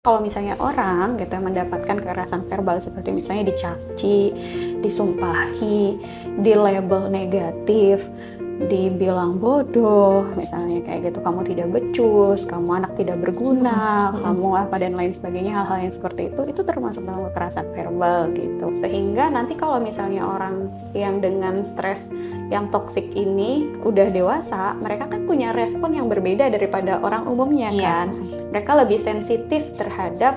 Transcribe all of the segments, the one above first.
Kalau misalnya orang gitu yang mendapatkan kekerasan verbal seperti misalnya dicaci, disumpahi, di-label negatif, dibilang bodoh, misalnya kayak gitu, kamu tidak becus, kamu anak tidak berguna, kamu apa dan lain sebagainya, hal-hal yang seperti itu termasuk dalam kekerasan verbal gitu. Sehingga nanti kalau misalnya orang yang dengan stres yang toksik ini udah dewasa, mereka kan punya respon yang berbeda daripada orang umumnya kan. Mereka lebih sensitif terhadap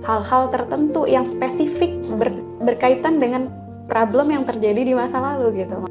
hal-hal tertentu yang spesifik berkaitan dengan problem yang terjadi di masa lalu gitu.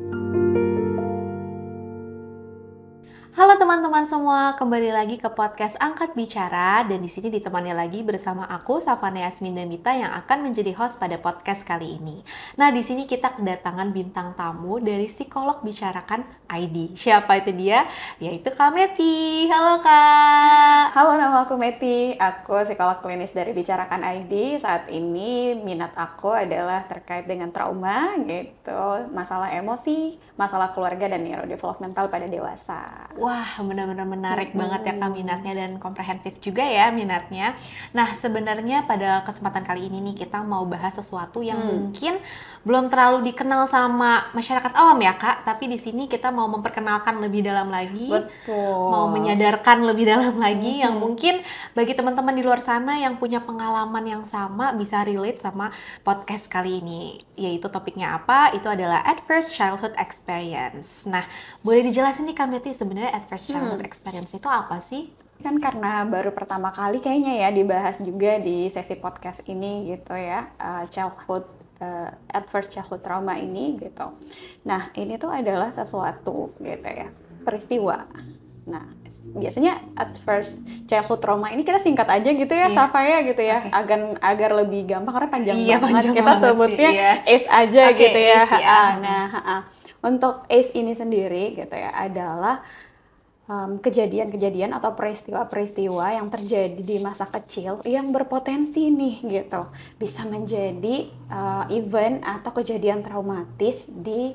Halo teman-teman semua, kembali lagi ke podcast Angkat Bicara, dan di sini ditemani lagi bersama aku Safana Yasmin Damita yang akan menjadi host pada podcast kali ini. Nah, di sini kita kedatangan bintang tamu dari Psikolog Bicarakan ID. Siapa itu dia? Yaitu Kak Meti. Halo Kak. Halo, nama aku Meti. Aku psikolog klinis dari Bicarakan ID. Saat ini minat aku adalah terkait dengan trauma gitu, masalah emosi, masalah keluarga dan neurodevelopmental pada dewasa. Wah, benar-benar menarik banget ya Kak minatnya, dan komprehensif juga ya minatnya. Nah, sebenarnya pada kesempatan kali ini nih kita mau bahas sesuatu yang mungkin belum terlalu dikenal sama masyarakat awam ya Kak, tapi di sini kita mau memperkenalkan lebih dalam lagi. Betul. Mau menyadarkan lebih dalam lagi yang mungkin bagi teman-teman di luar sana yang punya pengalaman yang sama bisa relate sama podcast kali ini. Yaitu topiknya apa? Itu adalah Adverse Childhood Experience. Nah, boleh dijelasin nih Kak Meti, sebenarnya Adverse Childhood Experience itu apa sih? Kan karena baru pertama kali kayaknya ya dibahas juga di sesi podcast ini gitu ya, adverse childhood trauma ini gitu. Nah, ini tuh adalah sesuatu gitu ya, peristiwa. Nah, biasanya adverse childhood trauma ini kita singkat aja gitu ya, Safa ya gitu ya, agar lebih gampang karena panjang banget. Panjang kita banget sebutnya sih, ACE aja gitu ya. ACE, ya. Untuk ACE ini sendiri gitu ya adalah kejadian-kejadian atau peristiwa-peristiwa yang terjadi di masa kecil yang berpotensi nih gitu bisa menjadi event atau kejadian traumatis di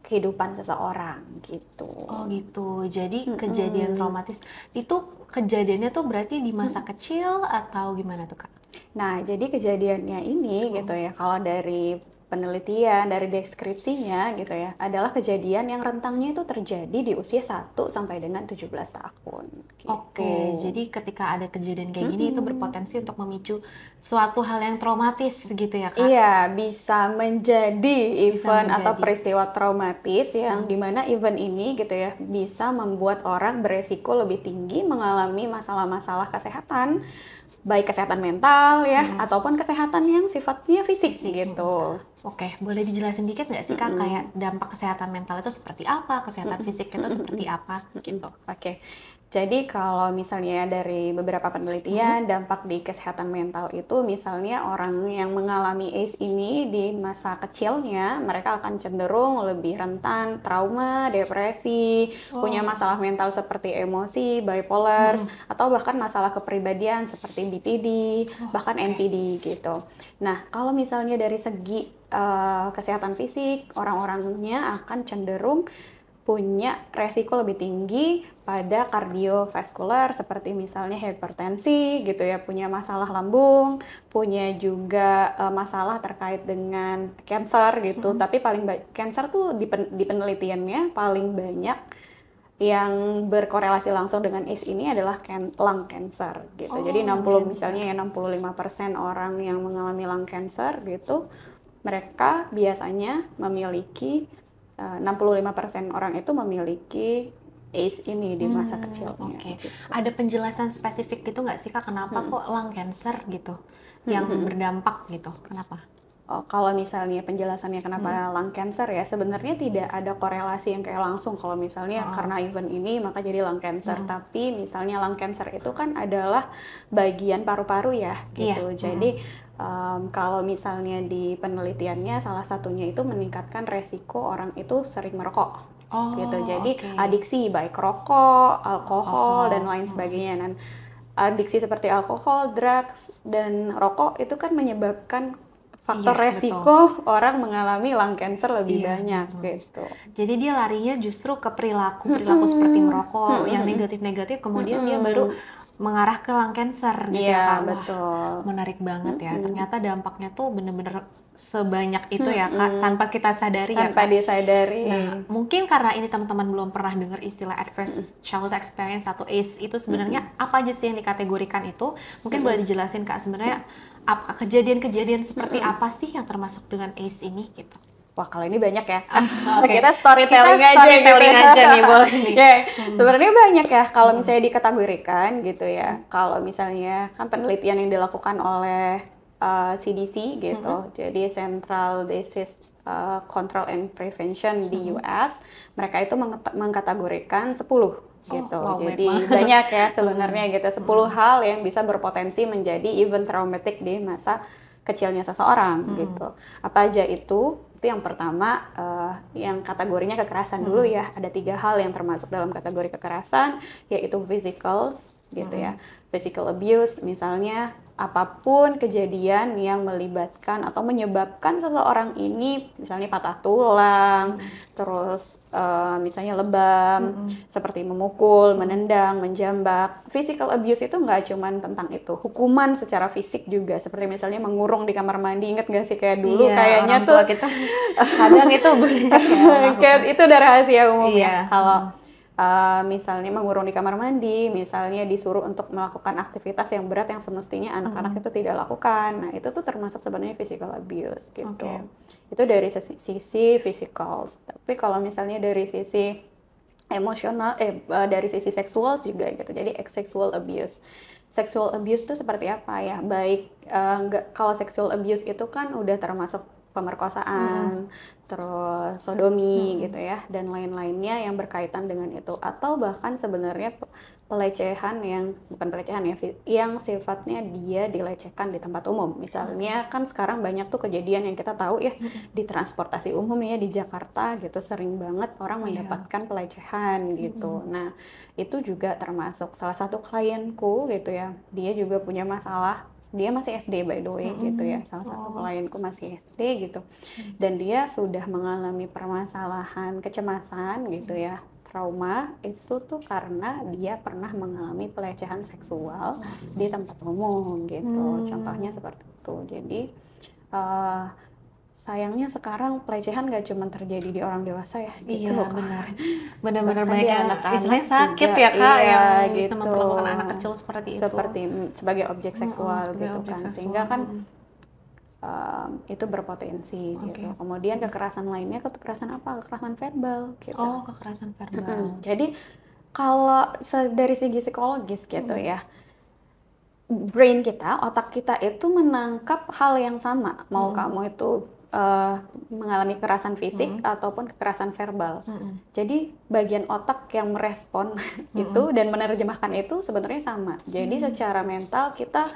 kehidupan seseorang gitu. Oh gitu, jadi kejadian traumatis itu kejadiannya tuh berarti di masa kecil atau gimana tuh Kak? Nah, jadi kejadiannya ini gitu ya, kalau dari penelitian, dari deskripsinya gitu ya, adalah kejadian yang rentangnya itu terjadi di usia 1 sampai dengan 17 tahun. Gitu. Oke, jadi ketika ada kejadian kayak gini itu berpotensi untuk memicu suatu hal yang traumatis gitu ya Kak? Iya, bisa menjadi event atau peristiwa traumatis yang dimana event ini gitu ya bisa membuat orang beresiko lebih tinggi mengalami masalah-masalah kesehatan, baik kesehatan mental ya ataupun kesehatan yang sifatnya fisik gitu. Oke, boleh dijelasin dikit nggak sih Kak, kayak dampak kesehatan mental itu seperti apa, kesehatan fisik itu seperti apa gitu? Oke. Jadi kalau misalnya dari beberapa penelitian, dampak di kesehatan mental itu misalnya orang yang mengalami ACE ini di masa kecilnya, mereka akan cenderung lebih rentan trauma, depresi, punya masalah mental seperti emosi, bipolar, atau bahkan masalah kepribadian seperti BPD, bahkan NPD gitu. Nah, kalau misalnya dari segi kesehatan fisik, orang-orangnya akan cenderung punya resiko lebih tinggi pada kardiovaskular seperti misalnya hipertensi gitu ya, punya masalah lambung, punya juga masalah terkait dengan cancer gitu. Tapi paling cancer tuh di penelitiannya paling banyak yang berkorelasi langsung dengan ACE ini adalah lung cancer gitu. Jadi 65% orang yang mengalami lung cancer gitu, mereka biasanya memiliki 65% orang itu memiliki ACE ini di masa kecilnya. Gitu. Ada penjelasan spesifik gitu nggak sih Kak, kenapa kok lung cancer gitu yang berdampak gitu? Kenapa? Kalau misalnya penjelasannya kenapa lung cancer ya, sebenarnya tidak ada korelasi yang kayak langsung kalau misalnya karena event ini maka jadi lung cancer. Tapi misalnya lung cancer itu kan adalah bagian paru-paru ya gitu. Jadi kalau misalnya di penelitiannya salah satunya itu meningkatkan resiko orang itu sering merokok gitu. Jadi adiksi baik rokok, alkohol dan lain sebagainya. Dan adiksi seperti alkohol, drugs dan rokok itu kan menyebabkan faktor resiko orang mengalami lung cancer lebih banyak gitu. Jadi dia larinya justru ke perilaku seperti merokok yang negatif-negatif, kemudian dia baru mengarah ke lung cancer gitu ya Iya, Kak. Wah, betul. menarik banget ya. Mm-mm. Ternyata dampaknya tuh bener-bener sebanyak itu ya Kak, Mm-mm. tanpa kita sadari ya Tanpa Kak. disadari. Nah, mungkin karena ini teman-teman belum pernah dengar istilah Mm-mm. adverse childhood experience atau ACE itu Mm-mm. sebenarnya apa aja sih yang dikategorikan itu? Mungkin boleh Mm-mm. dijelasin Kak, sebenarnya apa kejadian-kejadian seperti Mm-mm. apa sih yang termasuk dengan ACE ini gitu? Wah, kalau ini banyak ya. Oke. Kita Kita storytelling aja gitu. storytelling aja nih, boleh nih. Ya, sebenarnya banyak ya kalau Mm-mm. misalnya dikategorikan gitu ya. Kalau misalnya kan penelitian yang dilakukan oleh CDC gitu. Jadi Central Disease Control and Prevention di US, mereka itu mengkategorikan 10 gitu. wow, banyak Jadi banget. banyak ya sebenarnya gitu. 10 hal yang bisa berpotensi menjadi event traumatic di masa kecilnya seseorang gitu. Apa aja itu? Itu yang pertama, yang kategorinya kekerasan dulu ya. Ada 3 hal yang termasuk dalam kategori kekerasan, yaitu physical gitu ya. Physical abuse, misalnya apapun kejadian yang melibatkan atau menyebabkan seseorang ini misalnya patah tulang, terus misalnya lebam, seperti memukul, menendang, menjambak. Physical abuse itu nggak cuma tentang itu, hukuman secara fisik juga, seperti misalnya mengurung di kamar mandi. Ingat nggak sih kayak dulu Iya, kayaknya orang tuh tua kita kadang itu banyak ya melakukan. kayak itu udah rahasia umum Iya. ya. Kalau misalnya mengurung di kamar mandi, misalnya disuruh untuk melakukan aktivitas yang berat yang semestinya anak-anak itu tidak lakukan. Nah, itu tuh termasuk sebenarnya physical abuse gitu. Oke. Itu dari sisi physical. Tapi kalau misalnya dari sisi emosional, dari sisi seksual juga gitu. Jadi sexual abuse. Sexual abuse itu seperti apa ya? Baik, kalau sexual abuse itu kan udah termasuk pemerkosaan, terus sodomi gitu ya, dan lain-lainnya yang berkaitan dengan itu. Atau bahkan sebenarnya pelecehan yang, bukan pelecehan ya, yang sifatnya dia dilecehkan di tempat umum. Misalnya kan sekarang banyak tuh kejadian yang kita tahu ya, di transportasi umum ya, di Jakarta gitu, sering banget orang mendapatkan pelecehan gitu. Nah, itu juga termasuk salah satu klienku gitu ya, dia juga punya masalah. Dia masih SD by the way gitu ya, salah satu klienku masih SD gitu, dan dia sudah mengalami permasalahan kecemasan gitu ya, trauma itu tuh karena dia pernah mengalami pelecehan seksual di tempat umum gitu. Contohnya seperti itu. Jadi sayangnya sekarang pelecehan gak cuma terjadi di orang dewasa ya gitu. Iya, benar. Benar-benar Bahkan banyak di yang anak-anak istilahnya sakit juga, ya Kak, iya, yang bisa gitu. memperlakukan anak kecil seperti itu. Seperti sebagai objek seksual Sebagai gitu objek kan. seksual. Sehingga kan itu berpotensi gitu. Kemudian kekerasan lainnya, kekerasan apa? Kekerasan verbal gitu. Oh, kekerasan verbal. Jadi kalau dari segi psikologis gitu ya, brain kita, otak kita itu menangkap hal yang sama. Mau kamu itu mengalami kekerasan fisik ataupun kekerasan verbal. Jadi bagian otak yang merespon itu dan menerjemahkan itu sebenarnya sama. Jadi secara mental kita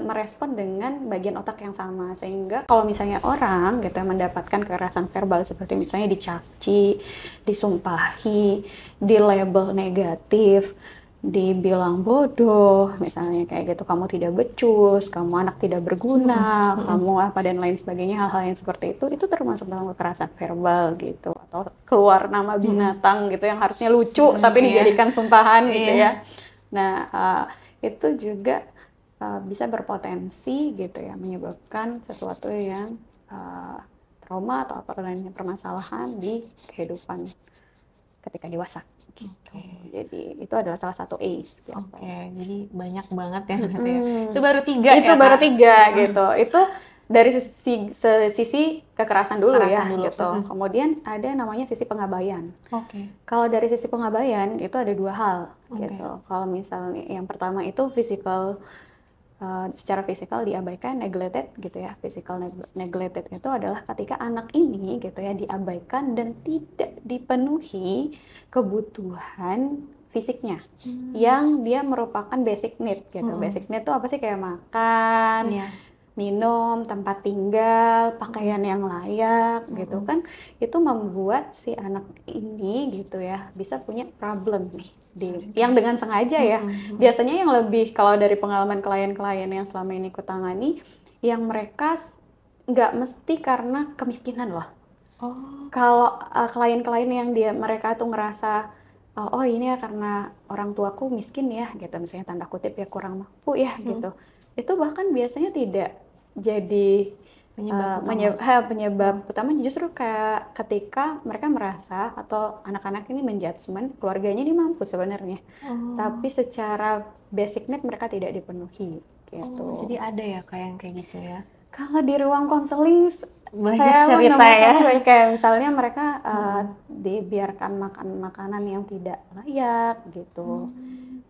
merespon dengan bagian otak yang sama, sehingga kalau misalnya orang gitu mendapatkan kekerasan verbal seperti misalnya dicaci, disumpahi, di label negatif, dibilang bodoh misalnya kayak gitu, kamu tidak becus, kamu anak tidak berguna, kamu apa dan lain sebagainya, hal-hal yang seperti itu termasuk dalam kekerasan verbal gitu. Atau keluar nama binatang gitu yang harusnya lucu tapi dijadikan sumpahan gitu ya. Nah, itu juga bisa berpotensi gitu ya, menyebabkan sesuatu yang trauma atau apa lainnya, permasalahan di kehidupan ketika dewasa gitu. Jadi itu adalah salah satu ACE gitu. Oke, jadi banyak banget ya katanya. Itu baru 3 itu ya baru Kak? 3 gitu. Itu dari sisi kekerasan dulu Kekerasan ya dulu. gitu. Kemudian ada namanya sisi pengabaian. Oke. Kalau dari sisi pengabaian itu ada 2 hal gitu. Kalau misalnya yang pertama itu physical, secara fisikal diabaikan, neglected gitu ya. Physical neglected itu adalah ketika anak ini gitu ya diabaikan dan tidak dipenuhi kebutuhan fisiknya yang dia merupakan basic need gitu. Basic need itu apa sih? Kayak makan, minum, tempat tinggal, pakaian yang layak gitu kan. Itu membuat si anak ini gitu ya bisa punya problem nih yang dengan sengaja ya. Biasanya yang lebih, kalau dari pengalaman klien-klien yang selama ini kutangani, yang mereka nggak mesti karena kemiskinan loh. Kalau klien-klien yang mereka tuh ngerasa oh ini ya karena orang tuaku miskin ya gitu, misalnya tanda kutip ya kurang mampu ya gitu. Itu bahkan biasanya tidak jadi Penyebab utama. penyebab utama, justru kayak ketika mereka merasa atau anak-anak ini menjudgment keluarganya ini mampu sebenarnya, Oh. tapi secara basic need mereka tidak dipenuhi Oh, gitu. jadi ada ya kayak yang kayak gitu ya. Kalau di ruang konseling Banyak saya cerita ya. menemukannya banyak, kayak misalnya mereka dibiarkan makan makanan yang tidak layak gitu.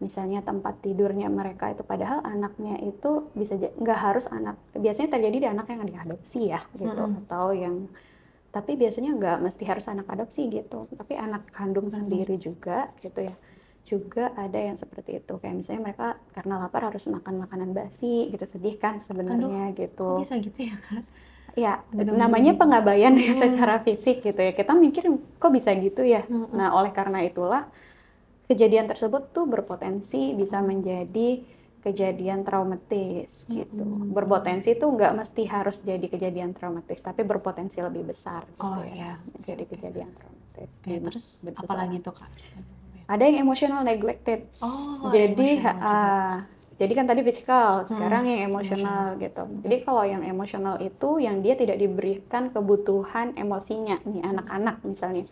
Misalnya tempat tidurnya mereka itu, padahal anaknya itu bisa nggak harus anak, biasanya terjadi di anak yang diadopsi ya gitu, atau yang, tapi biasanya nggak mesti harus anak adopsi gitu, tapi anak kandung sendiri juga gitu ya. Juga ada yang seperti itu, kayak misalnya mereka karena lapar harus makan makanan basi gitu, sedih kan Aduh, sebenarnya kok gitu. bisa gitu ya Kak? Ya, Bener-bener namanya gitu. pengabaian ya secara fisik gitu ya. Kita mikir kok bisa gitu ya. Nah, oleh karena itulah kejadian tersebut tuh berpotensi bisa menjadi kejadian traumatis gitu. Berpotensi tuh nggak mesti harus jadi kejadian traumatis, tapi berpotensi lebih besar gitu Oh ya. ya, Jadi oke. kejadian traumatis Oke, terus bagi apa lagi seseorang. tuh Kak? Ada yang emotional neglected. Oh, Jadi, emosional juga. jadi kan tadi fisikal, sekarang yang Emosional. emosional gitu. Jadi kalau yang emosional itu yang dia tidak diberikan kebutuhan emosinya nih anak-anak misalnya.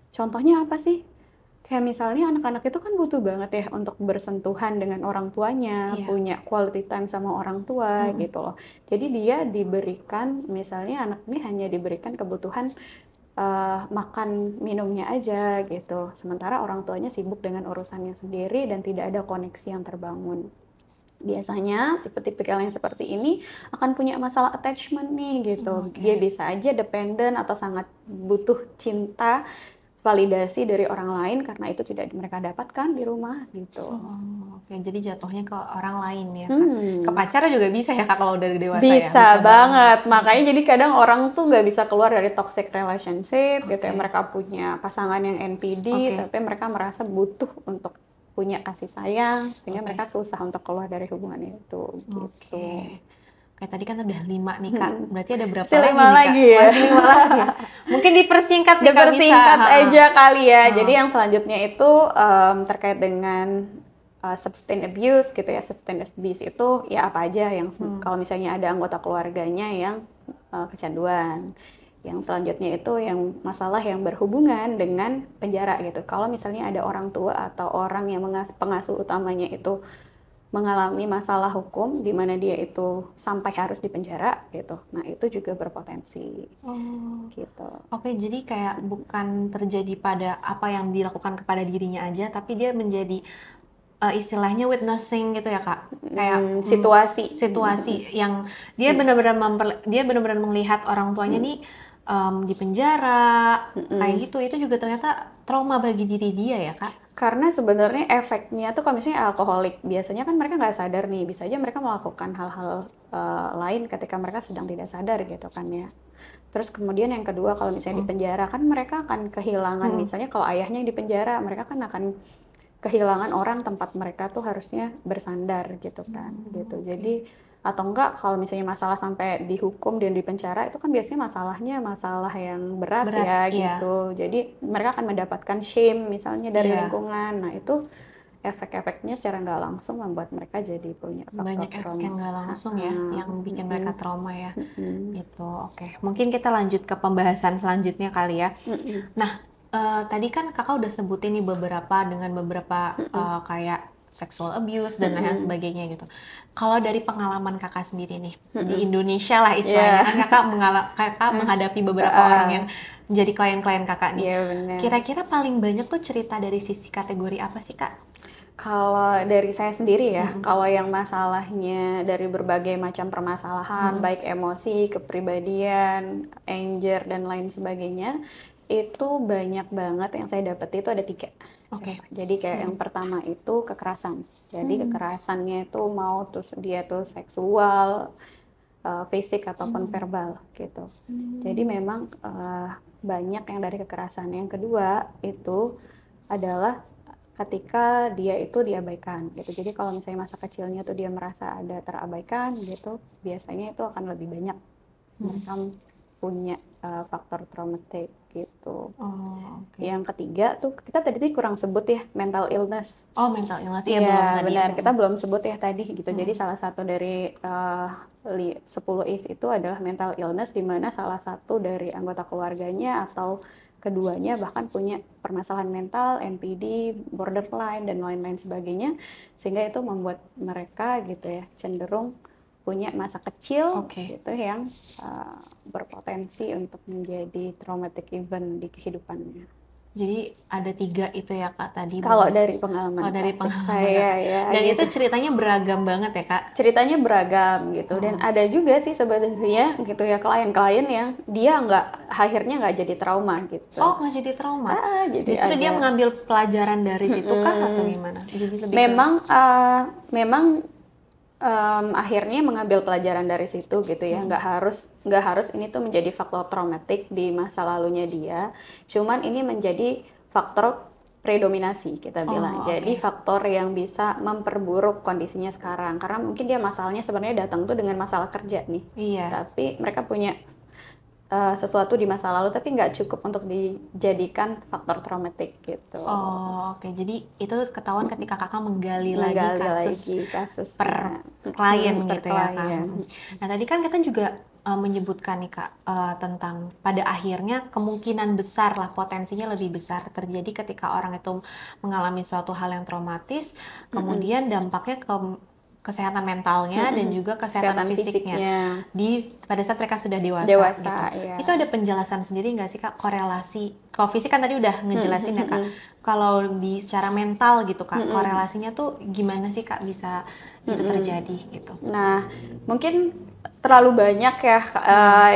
Contohnya apa sih? Kayak misalnya anak-anak itu kan butuh banget ya untuk bersentuhan dengan orang tuanya, Iya. punya quality time sama orang tua gitu loh. Jadi dia diberikan, misalnya anak ini hanya diberikan kebutuhan makan minumnya aja gitu. Sementara orang tuanya sibuk dengan urusannya sendiri dan tidak ada koneksi yang terbangun. Biasanya tipe-tipe yang seperti ini akan punya masalah attachment nih gitu. Dia Oke. bisa aja dependent atau sangat butuh cinta, validasi dari orang lain karena itu tidak mereka dapatkan di rumah gitu. Oh, oke. Jadi jatuhnya ke orang lain ya Kak. Ke Hmm. pacar juga bisa ya Kak kalau udah dewasa ya? Bisa Bisa banget. banget, makanya jadi kadang orang tuh nggak bisa keluar dari toxic relationship gitu ya. Oke. Mereka punya pasangan yang NPD, Oke. tapi mereka merasa butuh untuk punya kasih sayang, sehingga Oke. mereka susah untuk keluar dari hubungan itu gitu. Oke. Oke, tadi kan udah 5 nih Kak. Berarti ada berapa Masih lagi 5 nih Kak? lagi ya. Masih 5 lagi ya? Mungkin dipersingkat nih Kak bisa. Dipersingkat aja kali ya. Heeh. Jadi yang selanjutnya itu terkait dengan substance abuse gitu ya. Substance abuse itu ya apa aja yang kalau misalnya ada anggota keluarganya yang kecanduan. Yang selanjutnya itu yang masalah yang berhubungan dengan penjara gitu. Kalau misalnya ada orang tua atau orang yang pengasuh utamanya itu mengalami masalah hukum di mana dia itu sampai harus dipenjara gitu. Nah, itu juga berpotensi Oh. gitu. Oke, jadi kayak bukan terjadi pada apa yang dilakukan kepada dirinya aja, tapi dia menjadi istilahnya witnessing gitu ya Kak? Kayak Situasi. situasi yang dia benar-benar melihat orang tuanya nih di penjara, kayak gitu. Itu juga ternyata trauma bagi diri dia ya Kak? Karena sebenarnya efeknya tuh kalau misalnya alkoholik, biasanya kan mereka nggak sadar nih, bisa aja mereka melakukan hal-hal lain ketika mereka sedang tidak sadar gitu kan ya. Terus kemudian yang kedua, kalau misalnya di penjara kan mereka akan kehilangan, misalnya kalau ayahnya yang di penjara, mereka kan akan kehilangan orang tempat mereka tuh harusnya bersandar gitu kan gitu. Jadi atau enggak kalau misalnya masalah sampai dihukum dan dipenjara itu kan biasanya masalahnya masalah yang berat Berat, ya iya. gitu. Jadi mereka akan mendapatkan shame misalnya dari Iya. lingkungan. Nah, itu efek-efeknya secara nggak langsung membuat mereka jadi punya faktor Banyak efek yang trauma. nggak langsung ya, yang bikin mereka trauma ya. Mm-mm. Itu oke. Mungkin kita lanjut ke pembahasan selanjutnya kali ya. Mm-mm. Nah, tadi kan kakak udah sebutin nih dengan beberapa kayak sexual abuse dan lain sebagainya gitu. Kalau dari pengalaman kakak sendiri nih di Indonesia lah istilahnya, kan kakak menghadapi beberapa orang yang menjadi klien-klien kakak nih. Iya benar. Kira-kira paling banyak tuh cerita dari sisi kategori apa sih kak? Kalau dari saya sendiri ya, kalau yang masalahnya dari berbagai macam permasalahan, baik emosi, kepribadian, anger, dan lain sebagainya, itu banyak banget yang saya dapat itu ada 3. Oke. Jadi kayak yang pertama itu kekerasan. Jadi kekerasannya itu mau terus dia tuh seksual, fisik ataupun verbal gitu. Jadi memang banyak yang dari kekerasan. Yang kedua itu adalah ketika dia itu diabaikan gitu. Jadi kalau misalnya masa kecilnya tuh dia merasa ada terabaikan gitu, biasanya itu akan lebih banyak mereka punya faktor traumatik gitu. Oh, oke. Yang ketiga tuh kita tadi kurang sebut ya, mental illness. Oh, mental illness. Iya, Iya, belum tadi. benar. Kita belum sebut ya tadi gitu. Jadi salah satu dari 10 ACE itu adalah mental illness, di mana salah satu dari anggota keluarganya atau keduanya bahkan punya permasalahan mental, NPD, borderline, dan lain-lain sebagainya. Sehingga itu membuat mereka gitu ya cenderung punya masa kecil gitu yang berpotensi untuk menjadi traumatic event di kehidupannya. Jadi ada 3 itu ya Kak tadi. Kalau dari pengalaman saya ya. Dan gitu. itu ceritanya beragam banget ya Kak? Ceritanya beragam gitu. Dan ada juga sih sebenarnya gitu ya klien-klien yang dia akhirnya nggak jadi trauma gitu. Oh, nggak jadi trauma? Jadi justru dia mengambil pelajaran dari situ kah atau gimana? Jadi lebih memang akhirnya mengambil pelajaran dari situ gitu ya. Nggak harus ini tuh menjadi faktor traumatik di masa lalunya dia. Cuman ini menjadi faktor predominasi kita bilang. Jadi faktor yang bisa memperburuk kondisinya sekarang. Karena mungkin dia masalahnya sebenarnya datang tuh dengan masalah kerja nih. Iya. Tapi mereka punya sesuatu di masa lalu tapi nggak cukup untuk dijadikan faktor traumatik gitu. Oh, oke. Jadi itu ketahuan ketika kakak menggali lagi kasus per klien gitu ya Kak. Nah tadi kan kita juga menyebutkan nih Kak tentang pada akhirnya kemungkinan besar lah, potensinya lebih besar terjadi ketika orang itu mengalami suatu hal yang traumatis, kemudian dampaknya ke kesehatan mentalnya dan juga kesehatan fisiknya pada saat mereka sudah dewasa gitu. Iya. Itu ada penjelasan sendiri nggak sih Kak korelasi? Kalau fisik kan tadi udah ngejelasin ya Kak. Kalau di secara mental gitu Kak, korelasinya tuh gimana sih Kak bisa itu terjadi gitu? Nah, mungkin terlalu banyak ya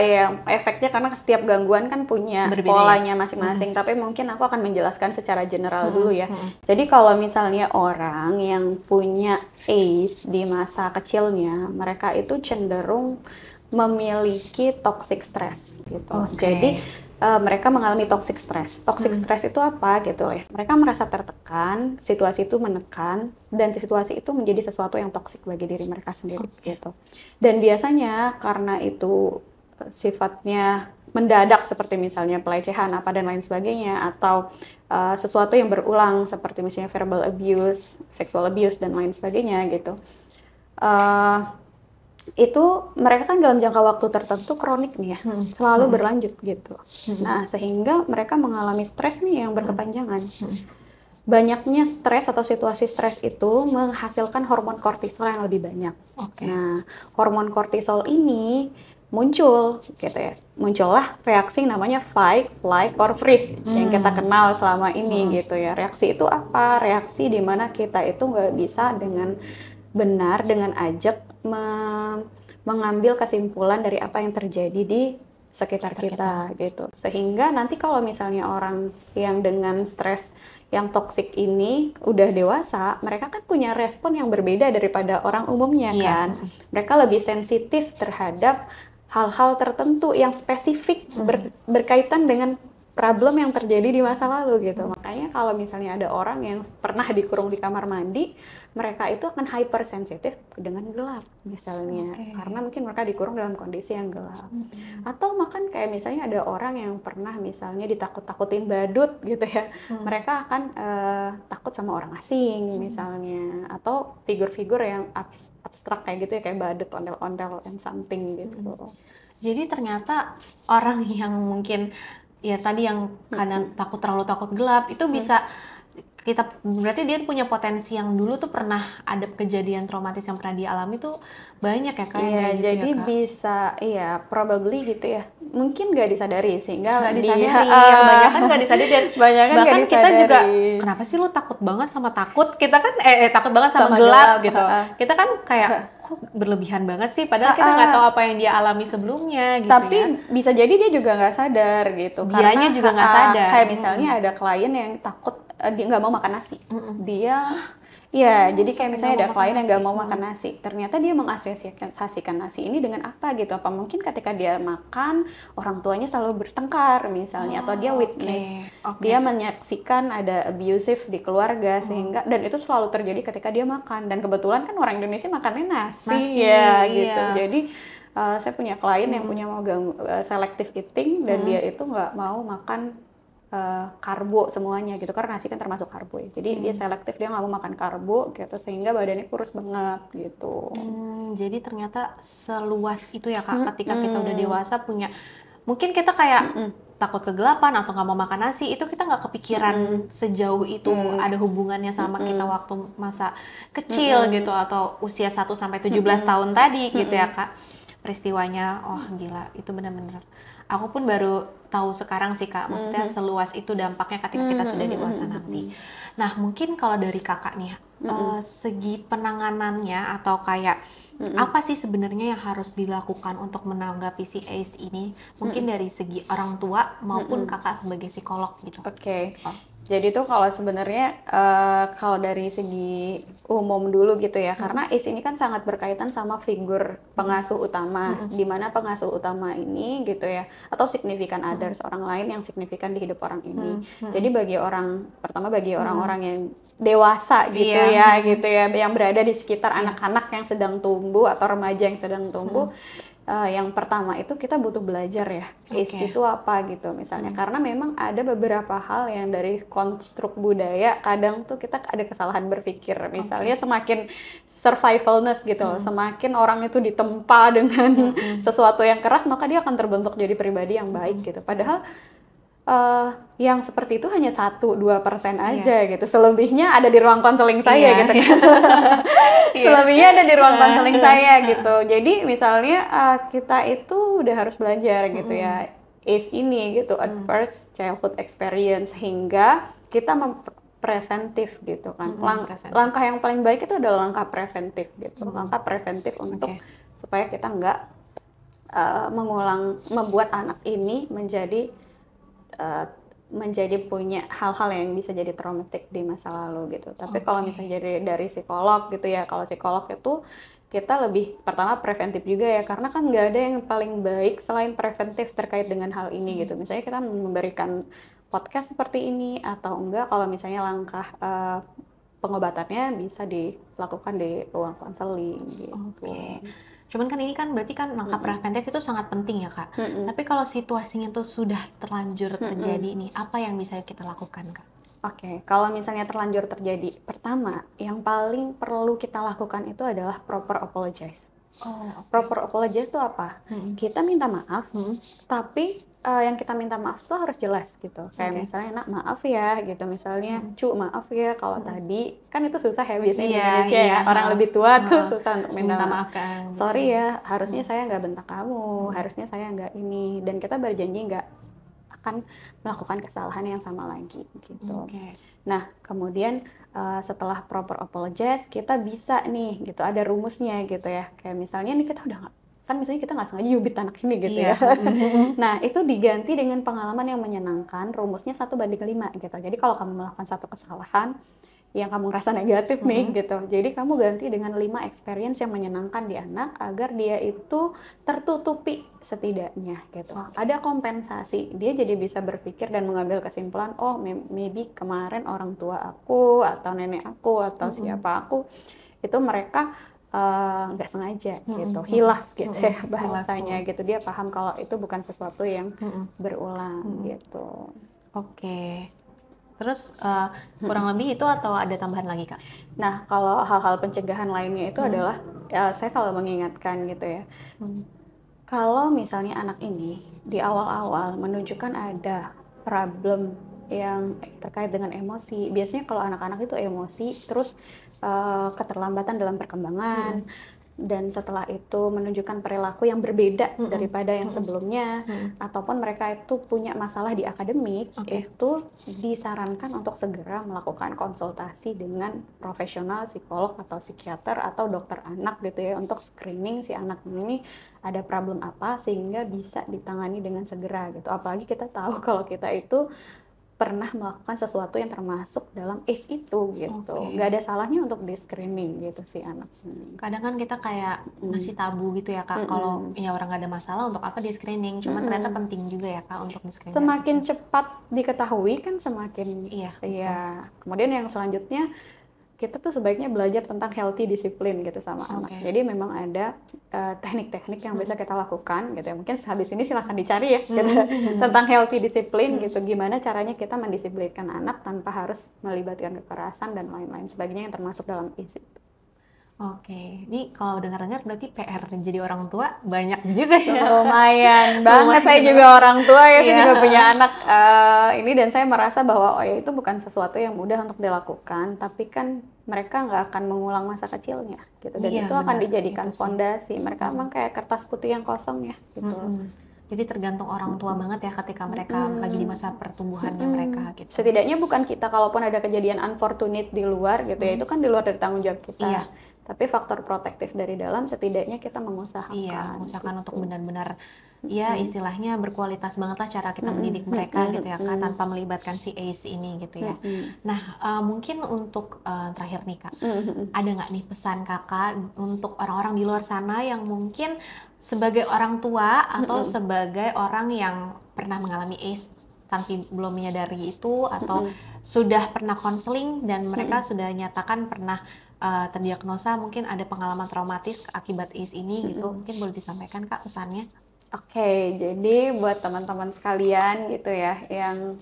yang efeknya karena setiap gangguan kan punya polanya masing-masing. Tapi mungkin aku akan menjelaskan secara general dulu ya. Jadi kalau misalnya orang yang punya ACE di masa kecilnya, mereka itu cenderung memiliki toxic stress gitu. Jadi mereka mengalami toxic stress. Toxic stress itu apa gitu ya? Mereka merasa tertekan, situasi itu menekan, dan situasi itu menjadi sesuatu yang toksik bagi diri mereka sendiri gitu. Dan biasanya karena itu sifatnya mendadak seperti misalnya pelecehan apa dan lain sebagainya, atau sesuatu yang berulang seperti misalnya verbal abuse, sexual abuse dan lain sebagainya gitu. Itu mereka kan dalam jangka waktu tertentu kronik nih ya, selalu berlanjut gitu. Nah, sehingga mereka mengalami stres nih yang berkepanjangan. Banyaknya stres atau situasi stres itu menghasilkan hormon kortisol yang lebih banyak. Nah, hormon kortisol ini muncul gitu ya. Muncullah reaksi namanya fight, flight, or freeze yang kita kenal selama ini gitu ya. Reaksi itu apa? Reaksi di mana kita itu nggak bisa dengan benar, dengan ajak mengambil kesimpulan dari apa yang terjadi di sekitar kita gitu. Sehingga nanti kalau misalnya orang yang dengan stres yang toksik ini udah dewasa, mereka kan punya respon yang berbeda daripada orang umumnya kan. Mereka lebih sensitif terhadap hal-hal tertentu yang spesifik berkaitan dengan problem yang terjadi di masa lalu gitu. Makanya kalau misalnya ada orang yang pernah dikurung di kamar mandi, mereka itu akan hypersensitif dengan gelap misalnya. Karena mungkin mereka dikurung dalam kondisi yang gelap. Atau makan kayak misalnya ada orang yang pernah misalnya ditakut-takutin badut gitu ya. Mereka akan takut sama orang asing misalnya. Atau figur-figur yang abstrak kayak gitu ya, kayak badut, ondel-ondel, and something gitu. Jadi ternyata orang yang mungkin ya tadi yang kadang terlalu takut gelap itu bisa berarti dia punya potensi yang dulu tuh pernah ada kejadian traumatis yang pernah dialami tuh banyak ya Kak. Jadi ya, Kak? Bisa probably gitu ya. Mungkin nggak disadari sehingga nggak disadari. Banyak kan nggak disadari dan bahkan kita juga kenapa sih lu takut banget sama takut? Kita kan takut banget sama gelap gitu. Kita kan kayak kok berlebihan banget sih padahal kita nggak tahu apa yang dia alami sebelumnya gitu. Tapi bisa jadi dia juga nggak sadar gitu. Dianya juga nggak sadar. Kayak misalnya ada klien yang takut dia nggak mau makan nasi. Jadi kayak misalnya ada klien yang nggak mau makan nasi. Ternyata dia mengasosiasikan nasi ini dengan apa gitu. Apa mungkin ketika dia makan, orang tuanya selalu bertengkar misalnya. Atau dia witness. Dia menyaksikan ada abusive di keluarga. Dan itu selalu terjadi ketika dia makan. Dan kebetulan kan orang Indonesia makannya nasi ya gitu. Jadi Saya punya klien yang punya selective eating dan dia itu nggak mau makan karbo semuanya gitu, karena nasi kan termasuk karbo ya. Jadi dia selektif, dia nggak mau makan karbo gitu, sehingga badannya kurus banget gitu. Jadi ternyata seluas itu ya Kak, ketika kita udah dewasa punya, mungkin kita kayak takut kegelapan atau nggak mau makan nasi, itu kita nggak kepikiran sejauh itu ada hubungannya sama kita waktu masa kecil gitu, atau usia 1-17 tahun tadi gitu ya Kak. Peristiwanya, oh gila, itu benar-benar. Aku pun baru tahu sekarang sih Kak, maksudnya seluas itu dampaknya ketika kita sudah dewasa nanti. Nah mungkin kalau dari Kakak nih, segi penanganannya atau kayak apa sih sebenarnya yang harus dilakukan untuk menanggapi si ACE ini? Mungkin dari segi orang tua maupun Kakak sebagai psikolog gitu. Oke. Jadi tuh kalau sebenarnya kalau dari segi umum dulu gitu ya, karena ACE ini kan sangat berkaitan sama figur pengasuh utama, di mana pengasuh utama ini gitu ya, atau significant others, orang lain yang signifikan di hidup orang ini. Jadi bagi orang-orang yang dewasa gitu gitu ya, yang berada di sekitar anak-anak yang sedang tumbuh atau remaja yang sedang tumbuh. Yang pertama itu kita butuh belajar ya, ACE itu apa gitu misalnya, karena memang ada beberapa hal yang dari konstruk budaya kadang tuh kita ada kesalahan berpikir, misalnya semakin survivalness gitu loh, semakin orang itu ditempa dengan sesuatu yang keras, maka dia akan terbentuk jadi pribadi yang baik gitu, padahal yang seperti itu hanya 1-2% aja gitu. Selebihnya ada di ruang konseling saya gitu kan. Selebihnya ada di ruang konseling saya gitu. Jadi misalnya kita itu udah harus belajar gitu ya, ACE ini gitu, Adverse Childhood Experience, hingga kita preventif gitu kan. Langkah yang paling baik itu adalah langkah preventif gitu. Langkah preventif untuk supaya kita nggak membuat anak ini menjadi punya hal-hal yang bisa jadi traumatik di masa lalu gitu. Tapi kalau misalnya dari psikolog gitu ya, kalau psikolog itu kita lebih pertama preventif juga ya, karena kan nggak ada yang paling baik selain preventif terkait dengan hal ini gitu. Misalnya kita memberikan podcast seperti ini, atau enggak kalau misalnya langkah pengobatannya bisa dilakukan di ruang konseling gitu. Cuman kan ini kan berarti kan langkah preventif itu sangat penting ya Kak. Tapi kalau situasinya tuh sudah terlanjur terjadi nih, apa yang bisa kita lakukan Kak? Oke, kalau misalnya terlanjur terjadi, pertama yang paling perlu kita lakukan itu adalah proper apologize. Proper apologize itu apa? Kita minta maaf, tapi yang kita minta maaf tuh harus jelas gitu. Kayak misalnya, Nak maaf ya gitu, misalnya, Cu maaf ya kalau tadi, kan itu susah ya biasanya di Indonesia ya, orang lebih tua tuh susah untuk minta maaf. Kan. Sorry ya, harusnya saya nggak bentak kamu, harusnya saya nggak ini, dan kita berjanji nggak akan melakukan kesalahan yang sama lagi gitu. Nah kemudian setelah proper apologize, kita bisa nih gitu, ada rumusnya gitu ya, kayak misalnya nih kita udah kan misalnya kita nggak sengaja nyubit anak ini gitu ya. Nah itu diganti dengan pengalaman yang menyenangkan, rumusnya 1:5 gitu. Jadi kalau kamu melakukan satu kesalahan yang kamu ngerasa negatif nih gitu, jadi kamu ganti dengan 5 experience yang menyenangkan di anak agar dia itu tertutupi setidaknya gitu. Ada kompensasi, dia jadi bisa berpikir dan mengambil kesimpulan, oh maybe kemarin orang tua aku atau nenek aku atau siapa aku itu mereka nggak sengaja gitu, hilaf gitu ya bahasanya gitu. Dia paham kalau itu bukan sesuatu yang berulang gitu. Terus kurang lebih itu atau ada tambahan lagi Kak? Nah kalau hal-hal pencegahan lainnya itu adalah saya selalu mengingatkan gitu ya, kalau misalnya anak ini di awal-awal menunjukkan ada problem yang terkait dengan emosi, biasanya kalau anak-anak itu emosi terus keterlambatan dalam perkembangan, dan setelah itu menunjukkan perilaku yang berbeda daripada yang sebelumnya, ataupun mereka itu punya masalah di akademik, itu disarankan untuk segera melakukan konsultasi dengan profesional psikolog atau psikiater atau dokter anak gitu ya, untuk screening si anak ini ada problem apa sehingga bisa ditangani dengan segera gitu. Apalagi kita tahu kalau kita itu pernah melakukan sesuatu yang termasuk dalam ACE itu gitu. Nggak ada salahnya untuk di screening gitu si anak. Kadang kan kita kayak masih tabu gitu ya Kak, kalau ya orang nggak ada masalah untuk apa di screening, cuma ternyata penting juga ya Kak untuk di screening. Semakin cepat diketahui kan semakin iya. Kemudian yang selanjutnya kita tuh sebaiknya belajar tentang healthy discipline gitu sama anak. Oke. Jadi memang ada teknik-teknik yang bisa kita lakukan gitu ya. Mungkin habis ini silahkan dicari ya gitu, tentang healthy discipline gitu. Gimana caranya kita mendisiplinkan anak tanpa harus melibatkan kekerasan dan lain-lain sebagainya yang termasuk dalam isi itu. Oke, ini kalau dengar-dengar berarti PR jadi orang tua banyak juga ya. Lumayan banget, Lumayan saya banget. juga orang tua ya, saya Iya. juga punya anak ini, dan saya merasa bahwa oh ya itu bukan sesuatu yang mudah untuk dilakukan, tapi kan mereka nggak akan mengulang masa kecilnya gitu, dan Iya, itu akan benar. dijadikan Itu sih. fondasi. Mereka emang kayak kertas putih yang kosong ya gitu. Jadi tergantung orang tua banget ya ketika mereka lagi di masa pertumbuhannya mereka gitu. Setidaknya bukan kita, kalaupun ada kejadian unfortunate di luar gitu ya, itu kan di luar dari tanggung jawab kita. Iya. Tapi faktor protektif dari dalam setidaknya kita mengusahakan. Iya, usahakan gitu. untuk benar-benar ya istilahnya berkualitas banget lah cara kita mendidik mereka gitu ya Kak, tanpa melibatkan si ACE ini gitu ya. Nah, mungkin untuk terakhir nih Kak, ada nggak nih pesan Kakak untuk orang-orang di luar sana yang mungkin sebagai orang tua atau sebagai orang yang pernah mengalami ACE tapi belum menyadari itu, atau sudah pernah konseling dan mereka sudah nyatakan pernah terdiagnosa mungkin ada pengalaman traumatis akibat ACE ini gitu, mungkin boleh disampaikan Kak pesannya? Oke, jadi buat teman-teman sekalian gitu ya yang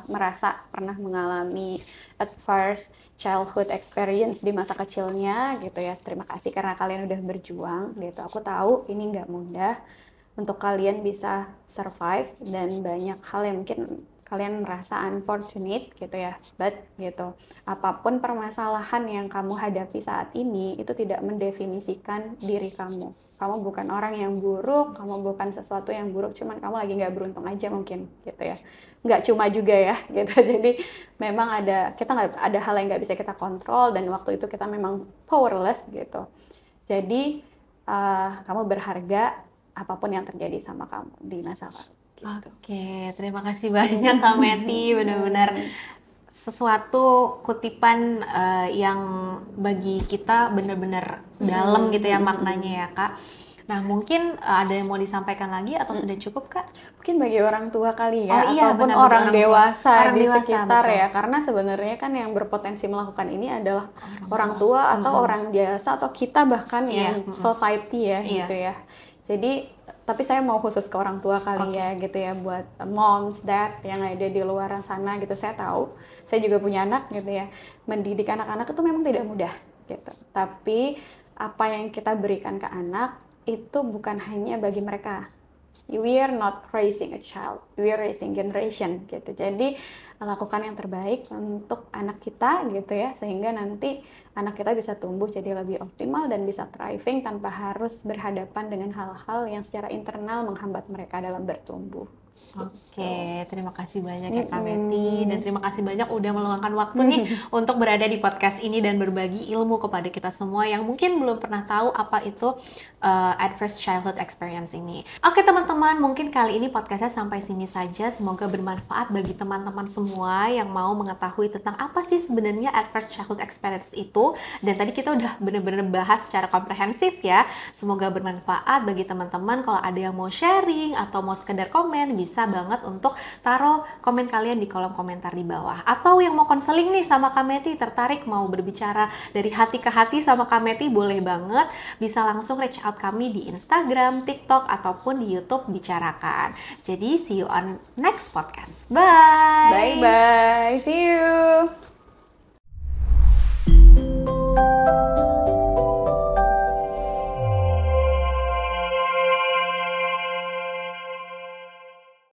merasa pernah mengalami adverse childhood experience di masa kecilnya gitu ya, terima kasih karena kalian udah berjuang gitu. Aku tahu ini nggak mudah untuk kalian bisa survive, dan banyak hal yang mungkin kalian merasa unfortunate gitu ya, but gitu, apapun permasalahan yang kamu hadapi saat ini itu tidak mendefinisikan diri kamu. Kamu bukan orang yang buruk, kamu bukan sesuatu yang buruk, cuman kamu lagi nggak beruntung aja mungkin gitu ya. Nggak cuma juga ya gitu. Jadi memang kita nggak ada hal yang nggak bisa kita kontrol, dan waktu itu kita memang powerless gitu. Jadi kamu berharga apapun yang terjadi sama kamu di masa lalu. Gitu. Oke, terima kasih banyak Kak Meti, benar-benar sesuatu kutipan yang bagi kita benar-benar dalam gitu ya maknanya ya Kak. Nah, mungkin ada yang mau disampaikan lagi atau sudah cukup Kak? Mungkin bagi orang tua kali ya, Oh iya, ataupun benar, bagi orang orang tua. dewasa Orang di dewasa, sekitar betul. ya, karena sebenarnya kan yang berpotensi melakukan ini adalah orang tua atau orang dewasa atau kita bahkan yang society ya gitu ya. Jadi tapi saya mau khusus ke orang tua kali ya gitu ya, buat moms, dad yang ada di luar sana gitu. Saya tahu, saya juga punya anak gitu ya. Mendidik anak-anak itu memang tidak mudah gitu. Tapi apa yang kita berikan ke anak itu bukan hanya bagi mereka. We are not raising a child, we are raising generation gitu. Jadi lakukan yang terbaik untuk anak kita gitu ya, sehingga nanti anak kita bisa tumbuh jadi lebih optimal dan bisa thriving tanpa harus berhadapan dengan hal-hal yang secara internal menghambat mereka dalam bertumbuh. Oke, terima kasih banyak ya Kak Meti, dan terima kasih banyak udah meluangkan waktu nih untuk berada di podcast ini dan berbagi ilmu kepada kita semua yang mungkin belum pernah tahu apa itu adverse childhood experience ini. Oke teman-teman, mungkin kali ini podcastnya sampai sini saja. Semoga bermanfaat bagi teman-teman semua yang mau mengetahui tentang apa sih sebenarnya adverse childhood experience itu. Dan tadi kita udah bener-bener bahas secara komprehensif ya. Semoga bermanfaat bagi teman-teman. Kalau ada yang mau sharing atau mau sekedar komen, bisa banget untuk taruh komen kalian di kolom komentar di bawah. Atau yang mau konseling nih sama Kak Meti, tertarik mau berbicara dari hati ke hati sama Kak Meti, boleh banget. Bisa langsung reach out kami di Instagram, TikTok, ataupun di YouTube Bicarakan. Jadi see you on next podcast. Bye! Bye-bye, see you!